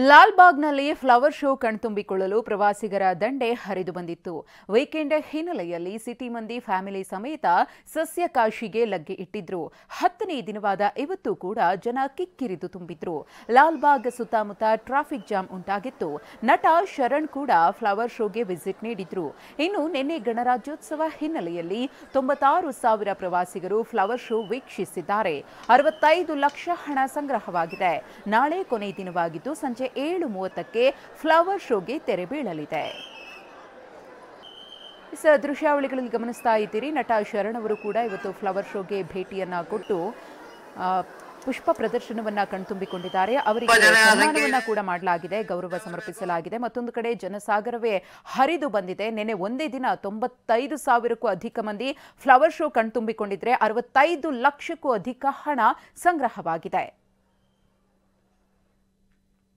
ಲಾಲ್ಬಾಗ್ನಲ್ಲಿ flower show ಕಣ್ತುಂಬಿಕೊಳ್ಳಲು ಪ್ರವಾಸಿಗರ ದಂಡೆ ಹರಿದು ಬಂದಿತ್ತು. ವೀಕೆಂಡ್ ಹಿನ್ನೆಲೆಯಲ್ಲಿ ಸಿಟಿ ಮಂದಿ ಫ್ಯಾಮಿಲಿ ಸಮೇತ ಸಸ್ಯಕಾಶಿಗೆ ಲಗ್ಗೆ ಇಟ್ಟಿದ್ರು. 10ನೇ ದಿನವಾದ ಇವತ್ತು ಕೂಡ ಜನ ಕಿಕ್ಕಿರಿದು ತುಂಬಿದ್ರು. ಲಾಲ್ಬಾಗ್ ಸುತ್ತಮುತ್ತ ಟ್ರಾಫಿಕ್ ಜಾಮ್ ಉಂಟಾಗಿತ್ತು. ನಟ ಶರಣ್ ಕೂಡ ಫ್ಲವರ್ ಶೋಗೆ ವಿಸಿಟ್ ನೀಡಿದ್ರು. ಇನ್ನು ನಿನ್ನೆ ಗಣರಾಜ್ಯೋತ್ಸವ ಹಿನ್ನೆಲೆಯಲ್ಲಿ 96,000 ಪ್ರವಾಸಿಗರು ಫ್ಲವರ್ ಶೋ ವೀಕ್ಷಿಸಿದ್ದಾರೆ. 65 ಲಕ್ಷ ಹಣ ಸಂಗ್ರಹವಾಗಿದೆ. ನಾಳೆ ಕೊನೆ ದಿನವಾಗಿದ್ದು ಸಂಜೆ 7:30ಕ್ಕೆ ಫ್ಲವರ್ ಶೋಗೆ ತೆರೆ ಬೀಳಲಿದೆ. ದೃಶ್ಯಾವಳಿಗಳಲ್ಲಿ ಗಮನಿಸ್ತಾ ಇದ್ದೀರಿ. ನಟ ಶರಣ್ ಅವರು ಕೂಡ ಇವತ್ತು ಫ್ಲವರ್ ಶೋಗೆ ಭೇಟಿಯನ್ನ ಕೊಟ್ಟು ಪುಷ್ಪ ಪ್ರದರ್ಶನವನ್ನ ಕಣ್ತುಂಬಿಕೊಂಡಿದ್ದಾರೆ. ಅವರಿಗೆ ಸನ್ಮಾನವನ್ನ ಕೂಡ ಮಾಡಲಾಗಿದೆ, ಗೌರವ ಸಮರ್ಪಿಸಲಾಗಿದೆ. ಮತ್ತೊಂದು ಕಡೆ ಜನಸಾಗರವೇ ಹರಿದು ಬಂದಿದೆ. ನಿನ್ನೆ ಒಂದೇ ದಿನ 95,000ಕ್ಕೂ ಅಧಿಕ ಮಂದಿ ಫ್ಲವರ್ ಶೋ ಕಣ್ತುಂಬಿಕೊಂಡಿದ್ರೆ 65 ಲಕ್ಷಕ್ಕೂ ಅಧಿಕ ಹಣ ಸಂಗ್ರಹವಾಗಿದೆ.